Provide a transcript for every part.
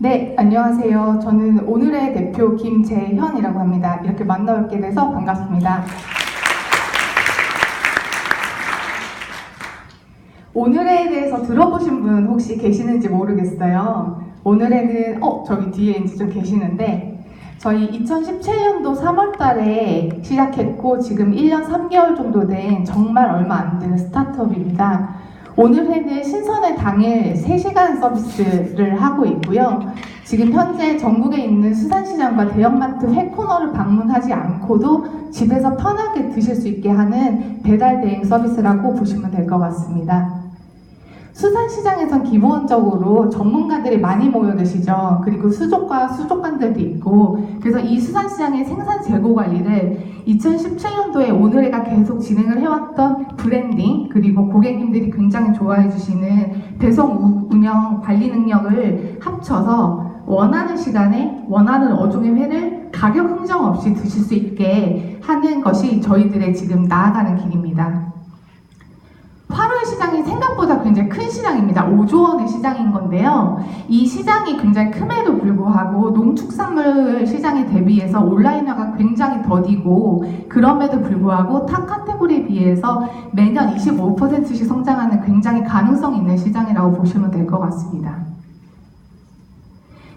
네, 안녕하세요. 저는 오늘의 대표 김재현이라고 합니다. 이렇게 만나뵙게 돼서 반갑습니다. 오늘에 대해서 들어보신 분 혹시 계시는지 모르겠어요. 오늘에는 저기 뒤에 이제 좀 계시는데 저희 2017년도 3월 달에 시작했고 지금 1년 3개월 정도 된 정말 얼마 안 되는 스타트업입니다. 오늘에는 신선의 당일 3시간 서비스를 하고 있고요. 지금 현재 전국에 있는 수산시장과 대형마트 회코너를 방문하지 않고도 집에서 편하게 드실 수 있게 하는 배달 대행 서비스라고 보시면 될 것 같습니다. 수산시장에선 기본적으로 전문가들이 많이 모여 계시죠. 그리고 수족과 수족관들도 있고, 그래서 이 수산시장의 생산 재고 관리를 2017년도에 오늘에가 계속 진행을 해왔던 브랜딩, 그리고 고객님들이 굉장히 좋아해 주시는 배송 운영 관리 능력을 합쳐서 원하는 시간에 원하는 어종의 회를 가격 흥정 없이 드실 수 있게 하는 것이 저희들의 지금 나아가는 길입니다. 화로의 시장이 생각보다 굉장히 큰 시장입니다. 5조 원의 시장인 건데요. 이 시장이 굉장히 큼에도 불구하고 농축산물 시장에 대비해서 온라인화가 굉장히 더디고, 그럼에도 불구하고 타 카테고리에 비해서 매년 25%씩 성장하는 굉장히 가능성 있는 시장이라고 보시면 될 것 같습니다.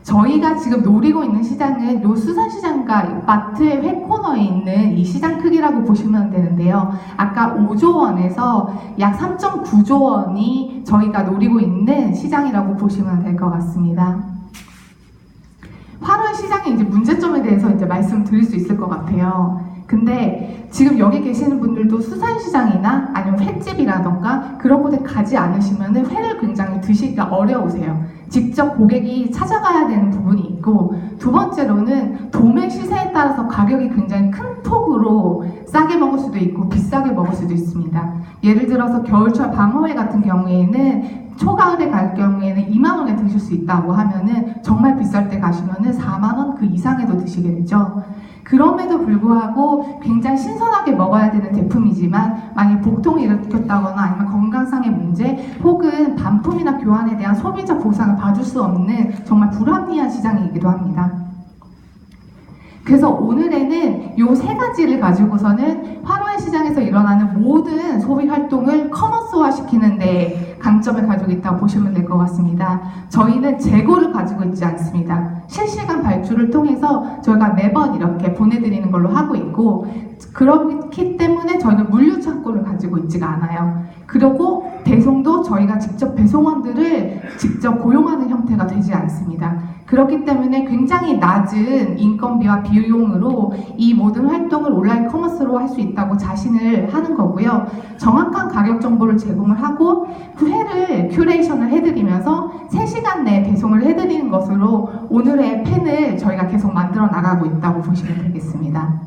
저희가 지금 노리고 있는 시장은 요 수산시장과 마트의 회코너에 있는 이 시장 크기라고 보시면 되는데요. 아까 5조 원에서 약 3.9조 원이 저희가 노리고 있는 시장이라고 보시면 될 것 같습니다. 화로의 시장의 이제 문제점에 대해서 이제 말씀드릴 수 있을 것 같아요. 근데 지금 여기 계시는 분들도 수산시장이나 아니면 횟집이라던가 그런 곳에 가지 않으시면 회를 굉장히 드시기가 어려우세요. 직접 고객이 찾아가야 되는 부분이 있고, 두 번째로는 도매 시세에 따라서 가격이 굉장히 큰 폭으로 싸게 먹을 수도 있고 비싸게 먹을 수도 있습니다. 예를 들어서 겨울철 방어회 같은 경우에는 초가을에 갈 경우에는 2만 원에 드실 수 있다고 하면은 정말 비쌀 때 가시면은 4만 원 그 이상에도 드시게 되죠. 그럼에도 불구하고 굉장히 신선하게 먹어야 되는 제품이지만 만약 복통을 일으켰다거나 아니면 건강상의 문제 혹은 반품이나 교환에 대한 소비자 보상을 받을 수 없는 정말 불합리한 시장이기도 합니다. 그래서 오늘에는 요 3가지를 가지고서는 화로의 시장에서 일어나는 모든 소비 활동을 커머스화 시키는 데 강점을 가지고 있다고 보시면 될 것 같습니다. 저희는 재고를 가지고 있지 않습니다. 실시간 발주를 통해서 저희가 매번 이렇게 보내드리는 걸로 하고 있고, 그렇기 때문에 저희는 물류 창고를 가지고 있지가 않아요. 그리고 배송도 저희가 직접 배송원들을 직접 고용하는 형태가 되지 않습니다. 그렇기 때문에 굉장히 낮은 인건비와 비용으로 이 모든 활동을 온라인 커머스로 할 수 있다고 자신을 하는 거고요. 정확한 가격 정보를 제공을 하고 그 회를 큐레이션을 해드리면서 3시간 내에 배송을 해드리는 것으로 오늘의 팬을 저희가 계속 만들어 나가고 있다고 보시면 되겠습니다.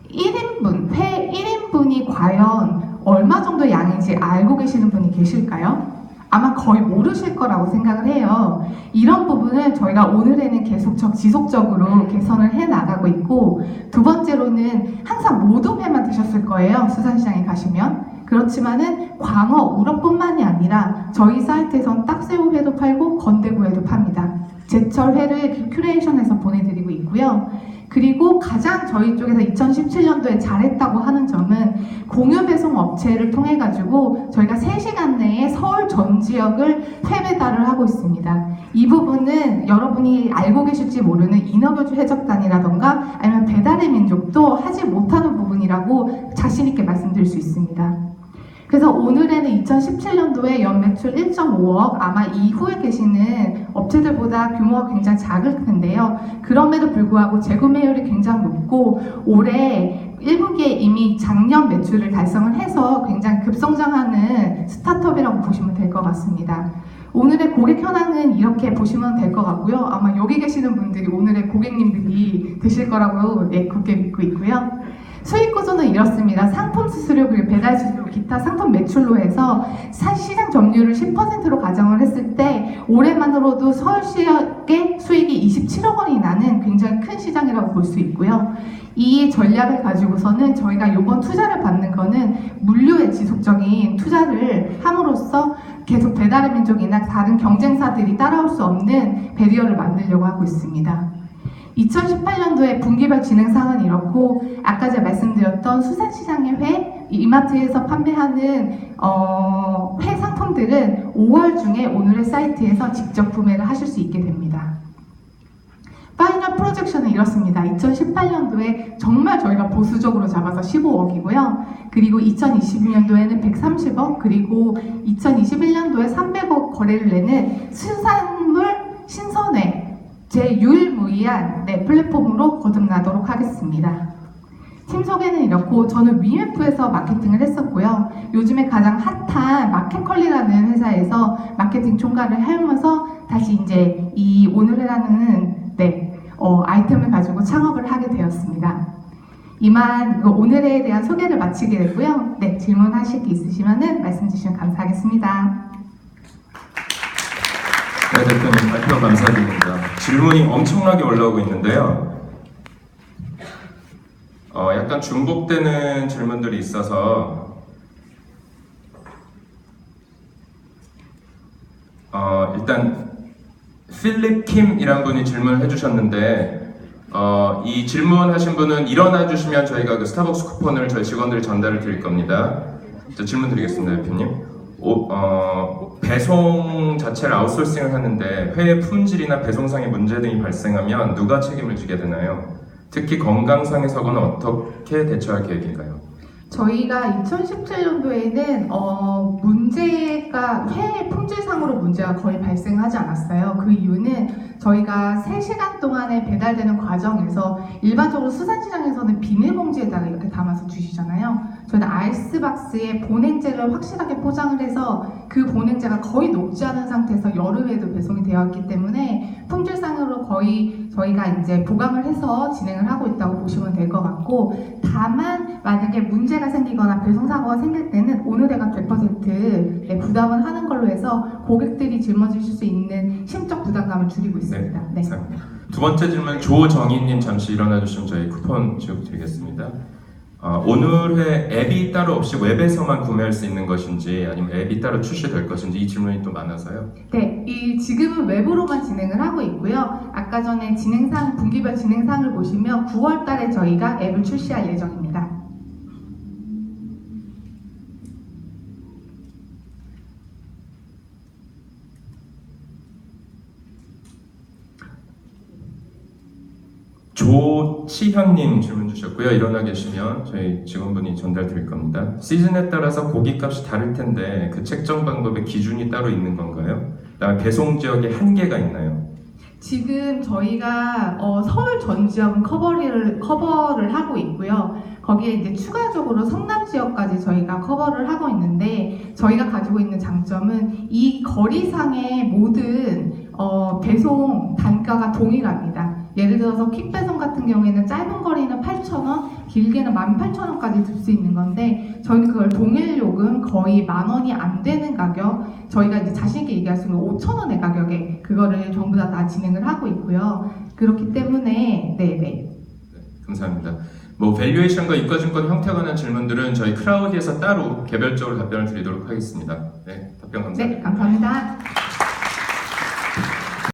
1인분, 회 1인분이 과연 얼마 정도 양인지 알고 계시는 분이 계실까요? 아마 거의 모르실 거라고 생각을 해요. 이런 부분은 저희가 오늘에는 계속 지속적으로 개선을 해 나가고 있고, 두 번째로는 항상 모둠회만 드셨을 거예요. 수산시장에 가시면. 그렇지만은 광어, 우럭뿐만이 아니라 저희 사이트에선 딱새우회도 팔고 건대구회도 팝니다. 제철 회를 큐레이션해서 보내드리고 있고요. 그리고 가장 저희 쪽에서 2017년도에 잘했다고 하는 점은 공유 배송 업체를 통해 가지고 저희가 3시간 내에 서울 전 지역을 회 배달을 하고 있습니다. 이 부분은 여러분이 알고 계실지 모르는 인어교주 해적단이라던가 아니면 배달의 민족도 하지 못하는 부분이라고 자신 있게 말씀드릴 수 있습니다. 그래서 오늘에는 2017년도에 연매출 1.5억, 아마 이후에 계시는 업체들보다 규모가 굉장히 작을 텐데요. 그럼에도 불구하고 재구매율이 굉장히 높고 올해 1분기에 이미 작년 매출을 달성을 해서 굉장히 급성장하는 스타트업이라고 보시면 될 것 같습니다. 오늘의 고객 현황은 이렇게 보시면 될 것 같고요. 아마 여기 계시는 분들이 오늘의 고객님들이 되실 거라고 굳게 믿고 있고요. 수익 구조는 이렇습니다. 상품 수수료 그리고 배달 수수료 기타 상품 매출로 해서 시장 점유율을 10%로 가정을 했을 때 올해만으로도 서울 지역의 수익이 27억 원이 나는 굉장히 큰 시장이라고 볼 수 있고요. 이 전략을 가지고서는 저희가 이번 투자를 받는 거는 물류의 지속적인 투자를 함으로써 계속 배달의 민족이나 다른 경쟁사들이 따라올 수 없는 배리어를 만들려고 하고 있습니다. 2018년도에 분기별 진행사항은 이렇고, 아까 제가 말씀드렸던 수산시장의 회, 이마트에서 판매하는 회 상품들은 5월 중에 오늘의 사이트에서 직접 구매를 하실 수 있게 됩니다. 파이널 프로젝션은 이렇습니다. 2018년도에 정말 저희가 보수적으로 잡아서 15억이고요. 그리고 2022년도에는 130억, 그리고 2021년도에 300억 거래를 내는 수산물 신선회 제유일무이한 플랫폼으로 거듭나도록 하겠습니다. 팀 소개는 이렇고, 저는 위메프에서 마케팅을 했었고요. 요즘에 가장 핫한 마켓컬리라는 회사에서 마케팅 총괄을 하면서 다시 이제 이 오늘이라는 아이템을 가지고 창업을 하게 되었습니다. 이만 오늘에 대한 소개를 마치게 되고요. 질문하실 게 있으시면 말씀 주시면 감사하겠습니다. 네, 대표님 발표 감사드립니다. 질문이 엄청나게 올라오고 있는데요. 약간 중복되는 질문들이 있어서 일단 필립 킴이란 분이 질문을 해주셨는데, 이 질문하신 분은 일어나 주시면 저희가 그 스타벅스 쿠폰을 저희 직원들이 전달을 드릴 겁니다. 자, 질문 드리겠습니다, 대표님. 배송 자체를 아웃소싱을 하는데 회 품질이나 배송상의 문제 등이 발생하면 누가 책임을 지게 되나요? 특히 건강상에서는 어떻게 대처할 계획인가요? 저희가 2017년도에는 문제가 회 품질상으로 문제가 거의 발생하지 않았어요. 그 이유는 저희가 3시간 동안에 배달되는 과정에서 일반적으로 수산시장에서는 비닐봉지에다가 이렇게 담아서 주시잖아요. 저희는 아이스박스에 보냉제를 확실하게 포장을 해서 그 보냉제가 거의 녹지 않은 상태에서 여름에도 배송이 되어 있기 때문에 품질상으로 거의 저희가 이제 보강을 해서 진행을 하고 있다고 보시면 될 것 같고, 다만 만약에 문제가 생기거나 배송사고가 생길 때는 오늘에가 100% 부담을 하는 걸로 해서 고객들이 짊어지실 수 있는 심적 부담감을 줄이고 있습니다. 네. 두 번째 질문, 조정희님 잠시 일어나 주시면 저희 쿠폰 지급드리겠습니다. 오늘의 앱이 따로 없이 웹에서만 구매할 수 있는 것인지 아니면 앱이 따로 출시될 것인지 이 질문이 또 많아서요. 네, 지금은 웹으로만 진행을 하고 있고요. 아까 전에 분기별 진행사항을 보시면 9월 달에 저희가 앱을 출시할 예정입니다. 조치현님 질문 주셨고요. 일어나 계시면 저희 직원분이 전달 드릴 겁니다. 시즌에 따라서 고기값이 다를 텐데 그 책정 방법의 기준이 따로 있는 건가요? 그다음에 배송 지역에 한계가 있나요? 지금 저희가 서울 전 지역은 커버를 하고 있고요. 거기에 이제 추가적으로 성남 지역까지 저희가 커버를 하고 있는데, 저희가 가지고 있는 장점은 이 거리상의 모든 배송 단가가 동일합니다. 예를 들어서 퀵배송 같은 경우에는 짧은 거리는 8,000원, 길게는 18,000원까지 들 수 있는 건데, 저희는 그걸 동일 요금 거의 10,000원이 안 되는 가격, 저희가 이제 자신있게 얘기할 수 있는 5,000원의 가격에 그거를 전부 다 진행을 하고 있고요. 그렇기 때문에 네, 감사합니다. 밸류에이션과 이과증권 형태에 관한 질문들은 저희 크라우디에서 따로 개별적으로 답변을 드리도록 하겠습니다. 네, 답변 감사합니다. 네, 감사합니다.